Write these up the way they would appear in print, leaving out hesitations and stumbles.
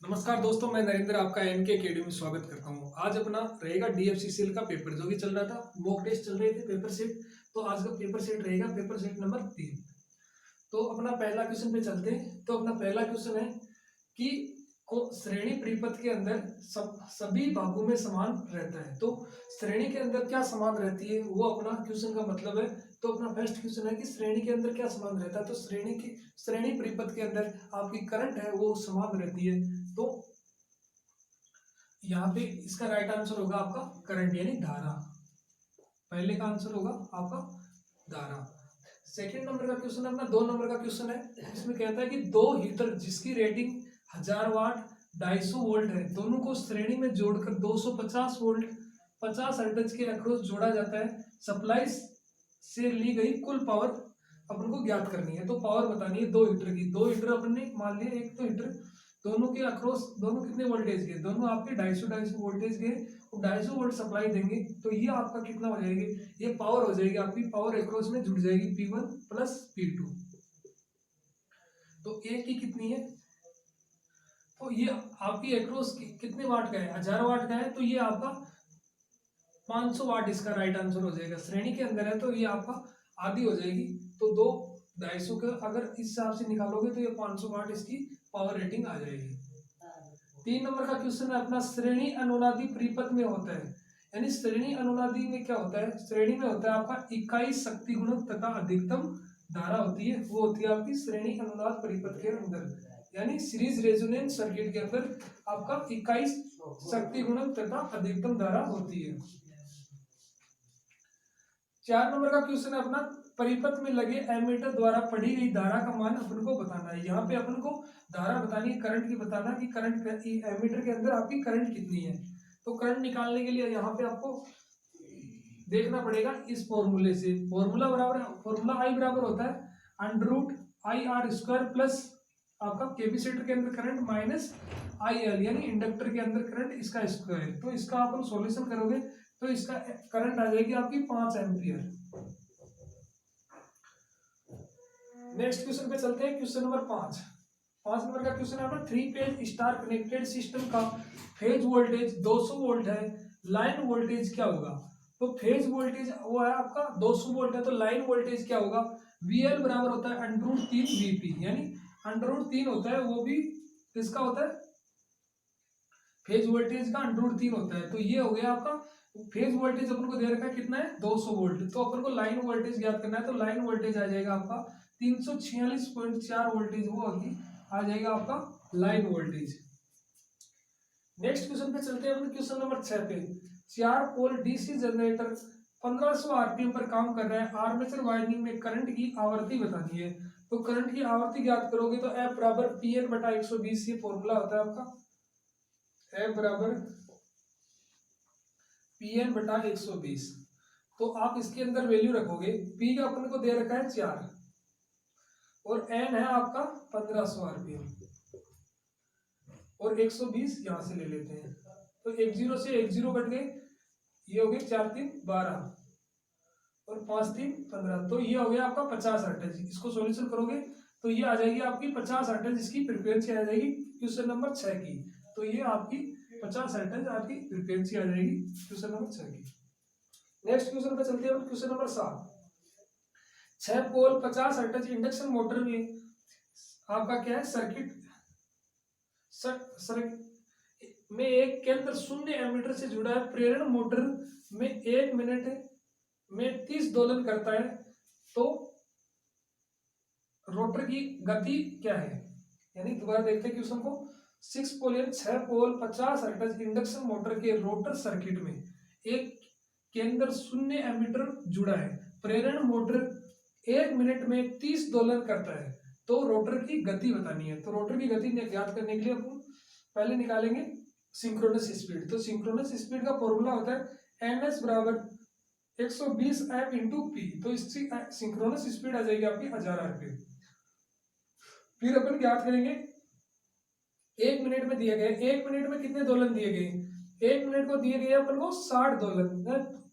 नमस्कार दोस्तों, मैं नरेंद्र आपका एनके अकेडमी में स्वागत करता हूं। आज अपना रहेगा डीएफसीसीएल का पेपर जो कि चल रहा था, मॉक टेस्ट चल रहे थे, पेपर सेट। तो आज का पेपर सेट रहेगा पेपर सेट नंबर 3। तो अपना पहला क्वेश्चन पे चलते हैं। तो अपना पहला क्वेश्चन है कि श्रेणी परिपथ के अंदर सभी भागों में समान रहता है। तो श्रेणी के अंदर क्या समान रहती है, वो अपना क्वेश्चन का मतलब है। तो अपना फर्स्ट क्वेश्चन है कि श्रेणी के अंदर क्या समान रहता है। तो श्रेणी परिपथ के अंदर आपकी करंट है वो समान रहती है। तो यहाँ पे इसका राइट आंसर होगा आपका करंट यानी धारा। पहले का आंसर होगा आपका धारा। सेकंड नंबर का क्वेश्चन अपना 2 नंबर का क्वेश्चन है। इसमें कहता है कि दो हीटर जिसकी रेटिंग 1000 वाट 250 वोल्ट है, दोनों को श्रेणी में जोड़कर 250 वोल्ट 50 हर्ट्ज के अक्रॉस जोड़ा जाता है। सप्लाई से ली गई कुल पावर अपन को ज्ञात करनी है। तो पावर बतानी है दो हीटर की। दो हीटर अपन ने मान लिया, एक तो हीटर दोनों के अक्रॉस, दोनों कितने वोल्टेज के, दोनों आपके 250 वोल्टेज के, 250 वोल्ट सप्लाई देंगे। तो ये आपका कितना हो जाएगी, ये पावर हो जाएगी आपकी, पावर अक्रॉस में जुड़ जाएगी P1 प्लस P2। तो एक की कितनी है, तो ये आपकी अक्रॉस कितने वाट का है, 1000 वाट का है। तो ये आपका 500 वाट इसका राइट आंसर हो जाएगा। श्रेणी के अंदर है तो ये आपका आधी हो जाएगी। तो 250 का अगर इस हिसाब से निकालोगे तो ये 500 वाट इसकी पावर रेटिंग आ जाएगी। 3 नंबर का क्वेश्चन है अपना, श्रेणी अनुनादी परिपथ में होता है। यानी श्रेणी अनुनादी में क्या होता है, श्रेणी में होता है आपका इकाई शक्ति गुणक तथा अधिकतम धारा होती है, वो होती है आपकी श्रेणी अनुनाद परिपथ के अंदर। यानी सीरीज रेजोनेंस सर्किट के अंदर आपका इकाई शक्ति गुणक तथा अधिकतम धारा होती है। 4 नंबर का क्वेश्चन है अपना, परिपथ में लगे एमीटर द्वारा पढ़ी गई धारा का मान अपन को बताना है। यहाँ पे अपन को धारा बतानी है, करंट की बताना कि करंट एमीटर के अंदर आपकी करंट कितनी है। तो करंट निकालने के लिए यहाँ पे आपको देखना पड़ेगा इस फॉर्मूले से। फॉर्मूला आई बराबर होता है √IR² प्लस आपका कैपेसिटर के अंदर करंट माइनस IL यानी इंडक्टर के अंदर करंट, इसका स्क्वायर। तो इसका अपन सॉल्यूशन करोगे तो इसका करंट आ जाएगी आपकी 5 एम्पियर। नेक्स्ट क्वेश्चन पे चलते हैं, क्वेश्चन नंबर 5। 5 नंबर का क्वेश्चन है अपना, 3 फेज स्टार कनेक्टेड सिस्टम का फेज वोल्टेज 200 वोल्ट है, लाइन वोल्टेज क्या होगा। तो फेज वोल्टेज वो है आपका 200 वोल्ट है, तो लाइन वोल्टेज क्या होगा, VL बराबर होता है √3 VP, यानी √3 होता है, वो भी किसका होता है, फेज वोल्टेज का √3 होता है। तो ये हो गया आपका फेज वोल्टेज अपन को दे रखा है कितना है 200 वोल्ट। तो अपन को लाइन वोल्टेज ज्ञात करना है। तो लाइन वोल्टेज आ जाएगा आपका 346.4 वोल्टेज, वो आ जाएगा आपका लाइन वोल्टेज। नेक्स्ट क्वेश्चन पे चलते हैं अपन क्वेश्चन नंबर 6 पे। 4 पोल डीसी जनरेटर 1500 आरपीएम पर काम कर रहा है, आर्मेचर वाइंडिंग में करंट की आवृत्ति बतानी है। तो करंट की आवृत्ति ज्ञात करोगे तो F बराबर PN/120 ये फॉर्मूला होता है आपका। F बराबर PN/120। तो आप इसके अंदर वैल्यू रखोगे, P का अपन को दे रखा है 4 और N है आपका 1500 आरपीएम और 120 यहां से ले लेते हैं। तो 10 से 10 कट गए, ये हो गए 4 3 12 और 5 3 15। तो ये हो गया आपका 50 हर्ट्ज। इसको सॉल्यूशन करोगे तो ये आ जाएगी आपकी 50 हर्ट्ज, इसकी फ्रीक्वेंसी आ जाएगी क्वेश्चन नंबर 6 की। तो ये आपकी 50 हर्ट्ज आपकी फ्रीक्वेंसी आ जाएगी क्वेश्चन नंबर 6 की। नेक्स्ट क्वेश्चन पे चलते हैं क्वेश्चन नंबर 7। 6 पोल 50 हर्ट्ज इंडक्शन मोटर में आपका क्या है, सर्किट में एक केंद्र शून्य एमीटर से जुड़ा है। प्रेरण मोटर में 1 मिनट में 30 दोलन करता है। तो रोटर की गति क्या है, यानी दोबारा देखते हैं क्वेश्चन को। 6 पोल 50 हर्ट्ज इंडक्शन मोटर के रोटर सर्किट में एक केंद्र शून्य एमीटर जुड़ा है। प्रेरण मोटर 1 मिनट में 30 दोलन करता है। तो रोटर की गति बतानी है। तो रोटर की गति ज्ञात करने के लिए अपन पहले निकालेंगे सिंक्रोनस स्पीड। तो सिंक्रोनस स्पीड का फॉर्मूला होता है NS बराबर 120 F इंटू P। तो इसकी सिंक्रोनस स्पीड आ जाएगी आपकी 1000 आरपीएम। फिर अपन ज्ञात करेंगे 1 मिनट में दिए गए, 1 मिनट में कितने दोलन दिए गए, 1 मिनट को दिए गए अपन को 60 दोलन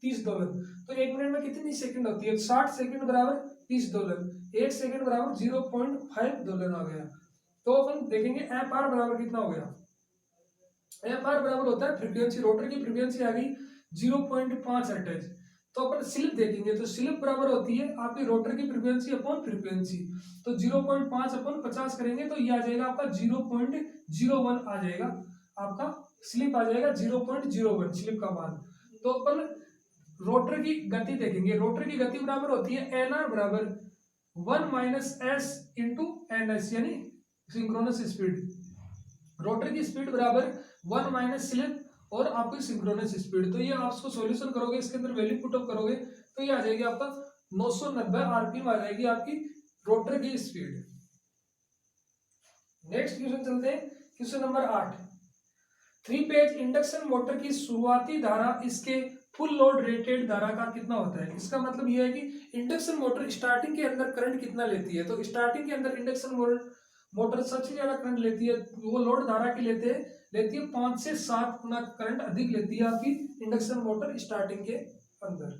30 दोलन। तो 1 मिनट में कितनी सेकंड होती है, 60 सेकंड बराबर 30 दोलन। 1 सेकंड बराबर 0.5 दोलन आ गया। तो अपन देखेंगे एफ आर बराबर कितना हो गया। एफ आर बराबर होता है फ्रीक्वेंसी, रोटर की फ्रीक्वेंसी आ गई 0.5 हर्ट्ज। तो अपन स्लिप देखेंगे तो स्लिप बराबर होती है आपकी रोटर की फ्रीक्वेंसी अपॉन फ्रीक्वेंसी। तो 0.5 अपॉन 50 करेंगे तो ये आ जाएगा आपका 0.01 आ जाएगा, आपका स्लिप आ जाएगा 0.01 स्लिप का मान। तो अपन रोटर की गति देखेंगे, रोटर की गति बराबर होती है एन आर बराबर 1 - s इंटू एन एस, यानी सिंक्रोनस स्पीड। रोटर की स्पीड बराबर 1 - स्लिप और आपकी सिंक्रोनस स्पीड। तो ये आप इसको सॉल्यूशन करोगे, इसके अंदर वैल्यू पुट अप करोगे तो ये आ जाएगी आपका 990 आरपीएम आ जाएगी आपकी रोटर की स्पीड। नेक्स्ट क्वेश्चन चलते हैं, question number 8। 3 phase induction motor की शुरुआती धारा इसके फुल लोड रेटेड धारा का कितना होता है। इसका मतलब यह है कि इंडक्शन मोटर स्टार्टिंग के अंदर करंट कितना लेती है। तो स्टार्टिंग के अंदर इंडक्शन मोटर सबसे ज्यादा करंट लेती है, वो लोड धारा की लेती है 5 से 7 गुना करंट अधिक लेती है आपकी इंडक्शन मोटर स्टार्टिंग के अंदर।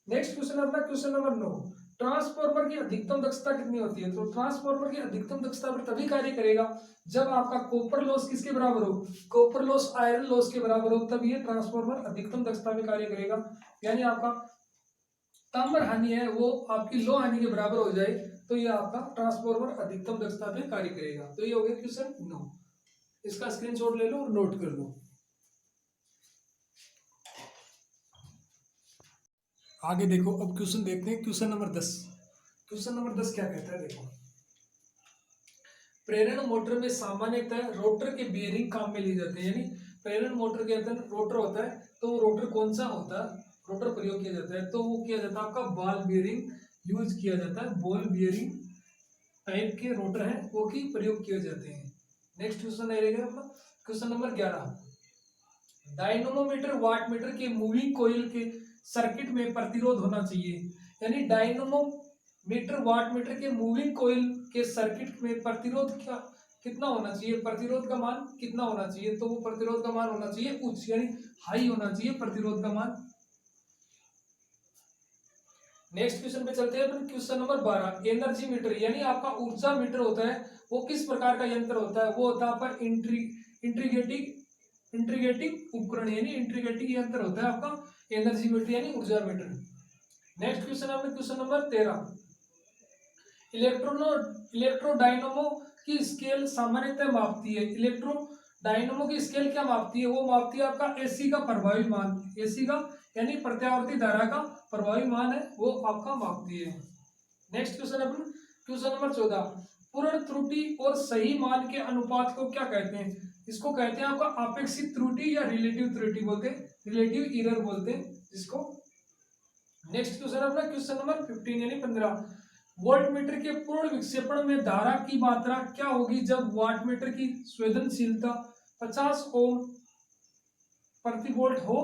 नेक्स्ट क्वेश्चन अपना क्वेश्चन नंबर 9। ट्रांसफार्मर की अधिकतम दक्षता कितनी होती है। तो ट्रांसफार्मर की अधिकतम दक्षता पर तभी कार्य करेगा जब आपका कॉपर लॉस किसके बराबर हो, कॉपर लॉस आयरन लॉस के बराबर हो, तब ये ट्रांसफार्मर अधिकतम दक्षता में कार्य करेगा। यानी आपका ताम्र हानि है वो आपकी लो हानि के बराबर हो जाए तो ये आपका ट्रांसफार्मर अधिकतम दक्षता पे कार्य करेगा। तो ये हो गया क्वेश्चन 9, इसका स्क्रीनशॉट ले लो और नोट कर लो। आगे देखो, अब क्वेश्चन देखते हैं क्वेश्चन नंबर 10। क्वेश्चन नंबर 10 क्या कहता है, देखो। प्रेरण मोटर में सामान्यतः रोटर के बेयरिंग काम में लिए जाते हैं। यानी प्रेरण मोटर के अंदर रोटर होता है, तो वो रोटर कौन सा होता है, रोटर प्रयोग किया जाता है तो वो किया जाता है आपका बॉल बेयरिंग यूज किया जाता है। बॉल बेयरिंग टाइप के रोटर हैं वो की प्रयोग किए जाते हैं। नेक्स्ट क्वेश्चन रहेगा अपना क्वेश्चन नंबर 11। डायनोमोमीटर वाट मीटर के मूविंग कोयल के सर्किट में प्रतिरोध होना चाहिए। यानी डायनोमोमीटर वाट मीटर के मूविंग कोयल के सर्किट में प्रतिरोध क्या कितना होना चाहिए, प्रतिरोध का मान कितना होना चाहिए। तो वो प्रतिरोध का मान होना चाहिए उच्च, यानी हाई होना चाहिए प्रतिरोध का मान। नेक्स्ट क्वेश्चन पे चलते हैं अपन क्वेश्चन नंबर 12। एनर्जी मीटर यानी आपका ऊर्जा मीटर होता है वो किस प्रकार का यंत्र होता है, वो होता है आपका इंट्रीगेटिंग उपकरण, यानी इंट्रीगेटिंग यंत्र होता है आपका एनर्जी मीटर यानी ऊर्जा मीटर। नेक्स्ट क्वेश्चन है क्वेश्चन नंबर 13। इलेक्ट्रोडायनमो की स्केल सामान्यतः मापती है। इलेक्ट्रोडायनमो की स्केल क्या मापती है, वो मापती है आपका एसी का प्रभावी मान, एसी का यानी प्रत्यावर्ती धारा का प्रभावी मान है वो आपका मापती है। नेक्स्ट क्वेश्चन है क्वेश्चन नंबर 14। पूर्ण त्रुटि और सही मान के अनुपात को क्या कहते हैं। इसको कहते हैं आपका अपेक्षित त्रुटि या रिलेटिव त्रुटि बोलते हैं, रिलेटिव एरर बोलते हैं जिसको। नेक्स्ट क्वेश्चन है अपना क्वेश्चन नंबर 15 यानी 15। वोल्टमीटर के पूर्ण विक्षेपण में धारा की मात्रा क्या होगी जब वाटमीटर की संवेदनशीलता 50 ओम प्रति वोल्ट हो।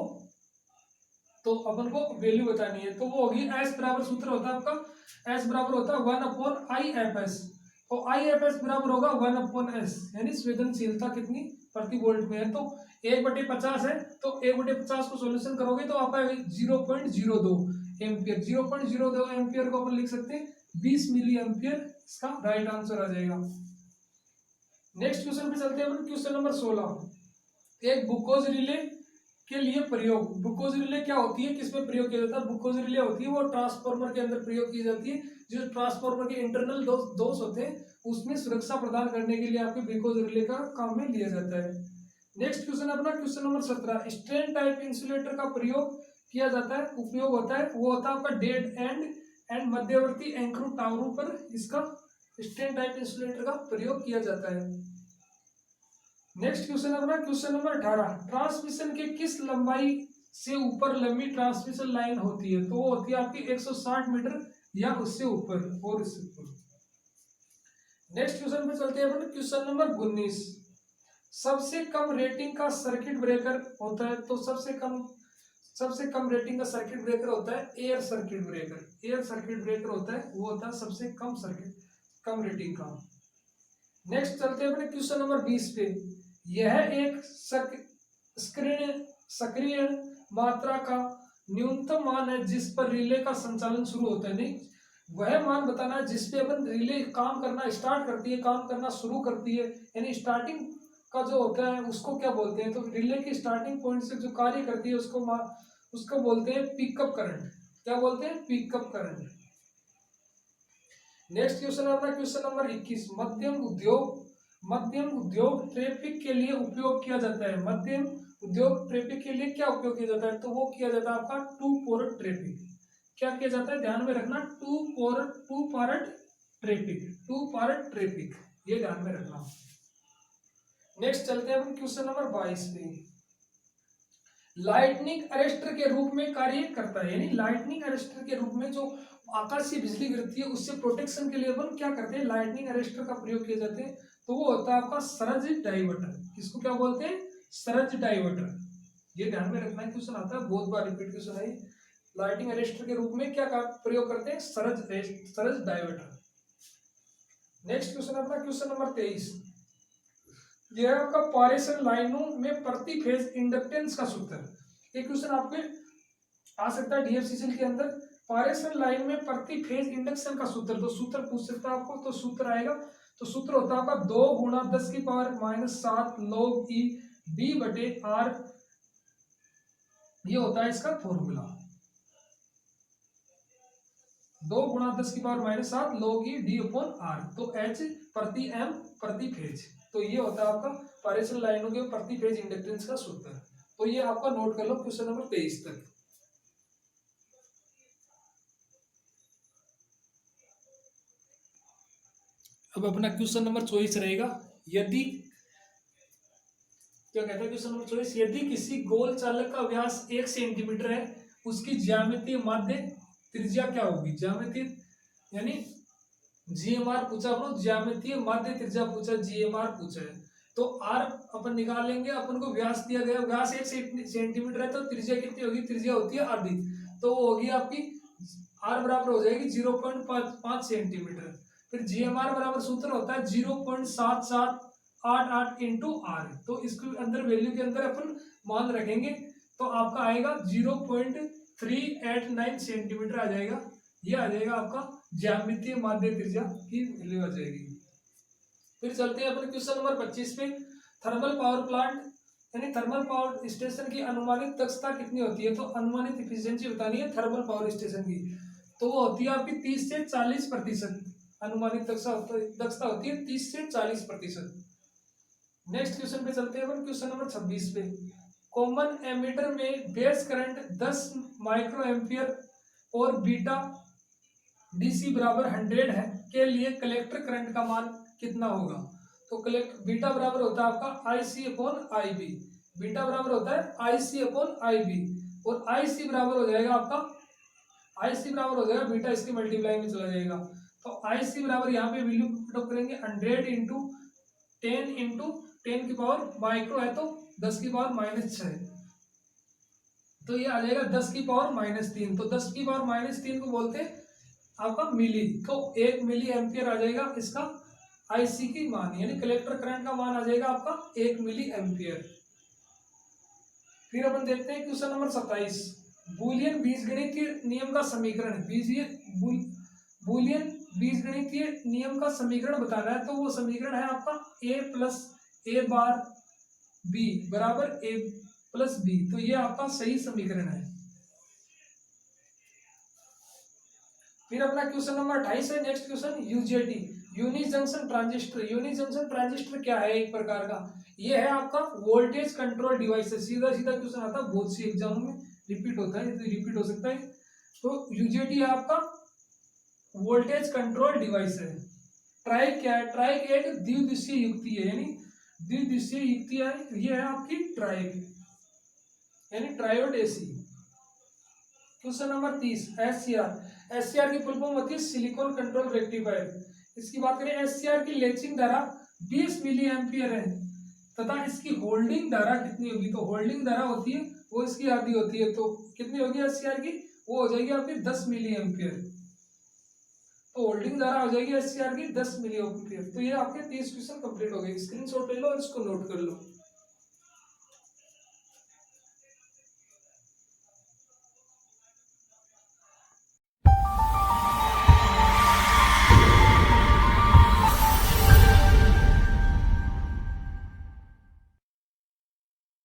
तो अपन को वैल्यू बतानी है, तो वो होगी एस बराबर सूत्र होता है आपका, एस बराबर होता है 1/IFS। तो IFS बराबर होगा 1/S, यानी संवेदनशीलता कितनी प्रति वोल्ट में है। तो 1/50 है, तो 1/50 को सॉल्यूशन करोगे तो आपका 0.02 एम्पियर। 0.02 एम्पियर को अपन लिख सकते हैं 20 मिली एम्पियर, इसका राइट आंसर आ जाएगा। नेक्स्ट क्वेश्चन पे चलते हैं क्वेश्चन नंबर 16। एक ग्लूकोज रिले के लिए प्रयोग। ग्लूकोज रिले क्या होती है, किसमें प्रयोग किया जाता है। ग्लूकोज रिले होती है वो ट्रांसफार्मर के अंदर प्रयोग की जाती है। जो ट्रांसफार्मर के इंटरनल दोष होते हैं उसमें सुरक्षा प्रदान करने के लिए आपके ग्लूकोज रिले का काम में लिया जाता है। नेक्स्ट क्वेश्चन अपना question number 17। Strain type insulator का प्रयोग किया जाता है, उपयोग होता है वो होता है आपका डेड एंड मध्यवर्ती एंकरों टावरों पर इसका स्ट्रेन टाइप इंसुलेटर का प्रयोग किया जाता है। नेक्स्ट क्वेश्चन अपना क्वेश्चन नंबर 18। ट्रांसमिशन के किस लंबाई से ऊपर लंबी ट्रांसमिशन लाइन होती है, तो वो होती है आपकी 160 मीटर या उससे ऊपर और इससे ऊपर। नेक्स्ट क्वेश्चन पे चलते हैं अपन क्वेश्चन नंबर 19। सबसे कम रेटिंग का सर्किट ब्रेकर होता है, तो सबसे कम रेटिंग का सर्किट ब्रेकर होता है air circuit breaker. Air circuit breaker होता है वो होता है सबसे कम रेटिंग का। नेक्स्ट चलते हैं अपने क्वेश्चन नंबर 20 पे। यह एक सक्रिय मात्रा का न्यूनतम मान है जिस पर रिले का संचालन शुरू होता है। नहीं, वह मान बताना जिस पे अपन रिले काम करना स्टार्ट करती है, काम करना शुरू करती है, यानी स्टार्टिंग का जो होता है उसको क्या बोलते हैं। तो रिले की स्टार्टिंग पॉइंट से जो कार्य करती है उसको बोलते हैं पिकअप करंट। क्या बोलते हैं? Pickup current. नेक्स्ट क्वेश्चन है अपना क्वेश्चन नंबर 21। मध्यम उद्योग ट्रैफिक के लिए उपयोग किया जाता है। मध्यम उद्योग ट्रैफिक के लिए क्या उपयोग किया जाता है? तो वो किया जाता है आपका टू पोर्ट ट्रैफिक। क्या किया जाता है? ध्यान में रखना, टू पार्ट ट्रैफिक, ये ध्यान में रखना। नेक्स्ट चलते हैं अपन क्वेश्चन नंबर 22 पे। लाइटनिंग अरेस्टर के रूप में कार्य करता है, यानी लाइटनिंग अरेस्टर के रूप में जो आकाशीय बिजली गिरती है उससे प्रोटेक्शन के लिए अपन क्या करते हैं? लाइटनिंग अरेस्टर का प्रयोग किए जाते हैं। तो वो होता है आपका सरज डाइवर्टर। किसको क्या बोलते हैं? सरज डाइवर्टर। ये ध्यान में रखना है, क्वेश्चन आता है बहुत बार, रिपीट क्वेश्चन है। लाइटिंग अरेस्टर के रूप में क्या प्रयोग करते हैं? सरज डाइवर्टर। नेक्स्ट क्वेश्चन अपना क्वेश्चन नंबर 23। यह आपका पारेषण लाइनों में प्रति फेज इंडक्टेंस का सूत्र। ये क्वेश्चन आपके आ सकता है डीएफसीसी के अंदर। पारेषण लाइन में प्रति फेज इंडक्शन का सूत्र, तो सूत्र पूछ सकता है आपको। तो सूत्र आएगा, तो सूत्र होता है आपका 2 गुणा 10⁻⁷ log ई डी बटे आर। ये होता है इसका फॉर्मूला, 2 गुणा 10⁻⁷ log E D upon R. तो एच प्रति एम प्रति फेज। तो ये होता है आपका पारेषण लाइनों के प्रति फेज इंडक्टेंस का सूत्र। तो ये आपका नोट कर लो क्वेश्चन नंबर 23 तक। अब अपना क्वेश्चन नंबर 24 रहेगा। यदि क्या कहता है क्वेश्चन नंबर 24, यदि किसी गोल चालक का व्यास 1 सेंटीमीटर है, उसकी ज्यामितीय माध्य त्रिज्या क्या होगी? ज्यामितीय यानी जीएमआर पूछा अपन, ज्यामितीय माध्य त्रिज्या पूछा, जीएमआर पूछा है। तो आर अपन निकाल लेंगे। अपन को व्यास दिया गया, व्यास 1 सेंटीमीटर है, तो त्रिज्या कितनी होगी? त्रिज्या होती है आधी, तो वो होगी आपकी आर बराबर हो जाएगी 0.5 सेंटीमीटर। फिर जीएमआर बराबर सूत्र होता है 0.7788 इंटू आर। तो इसके अंदर वैल्यू के अंदर अपन मान रखेंगे, तो आपका आएगा 0.389 सेंटीमीटर आ जाएगा। ये आ जाएगा आपका ज्यामितीय माध्य त्रिज्या की वैल्यू आ जाएगी। फिर चलते हैं अपन क्वेश्चन नंबर 25 पे। थर्मल पावर प्लांट यानी थर्मल पावर स्टेशन की अनुमानित दक्षता कितनी होती है? तो अनुमानित इफिशियंसी बतानी है थर्मल पावर स्टेशन की, तो वो होती है आपकी 30 से 40%। अनुमानित दक्षता होती है 30 से 40%। नेक्स्ट क्वेश्चन पे चलते हैं अपन क्वेश्चन नंबर 26 पे। कॉमन एमीटर में बेस करंट 10 माइक्रो एम्पियर और बीटा डीसी बराबर 100 है के लिए कलेक्टर करंट का मान कितना होगा? तो बीटा बराबर होता है आपका IC अपॉन IB। बीटा बराबर होता है IC अपॉन IB, और IC बराबर हो जाएगा आपका, IC बराबर हो जाएगा बीटा, इसकी मल्टीप्लाई में चला जाएगा। तो IC बराबर यहाँ पे वैल्यू पुट करेंगे 100 इंटू 10 की पावर माइक्रो है, तो 10 की पावर -6, तो ये आ जाएगा 10 की पावर -3। तो 10 की पावर -3 को बोलते हैं आपका मिली। तो 1 मिली एम्पियर आ जाएगा इसका IC की मान, यानी कलेक्टर करंट का मान आ जाएगा आपका 1 मिली एम्पियर। फिर अपन देखते हैं क्वेश्चन नंबर 27। बूलियन बीजगणितीय नियम का समीकरण, बूलियन बीजगणितीय नियम का समीकरण बताना है। तो वो समीकरण है आपका a + a बार b बराबर a + b। तो ये आपका सही समीकरण है। फिर अपना क्वेश्चन नंबर 28 है। Next question UJT, uni junction transistor. Uni junction transistor क्या है? एक प्रकार का ये है आपका वोल्टेज कंट्रोल डिवाइस है। सीधा सीधा क्वेश्चन आता है, बहुत सी एग्जाम में रिपीट होता है, तो रिपीट हो सकता है। तो यूजेटी है आपका वोल्टेज कंट्रोल डिवाइस है। ट्राइक क्या है? ट्राइक एक द्विदिशीय युक्ति है, यानी द्विदिशीय युक्ति है, ये है आपकी ट्राइक, यानी triode AC. Question number 30 SCR की फुल फॉर्म होती है सिलिकॉन कंट्रोल रेक्टिफायर। इसकी बात करें, एससीआर की लेचिंग धारा 20 मिली एम्पियर है तथा इसकी होल्डिंग धारा कितनी होगी? तो होल्डिंग धारा होती है वो इसकी आधी होती है, तो कितनी होगी एससीआर की? वो हो जाएगी आपकी 10 मिली एम्पियर। तो होल्डिंग धारा हो जाएगी एससीआर की 10 मिली एम्पियर। तो ये आपके 30 क्वेश्चन कंप्लीट हो गए। स्क्रीनशॉट ले लो और इसको नोट कर लो।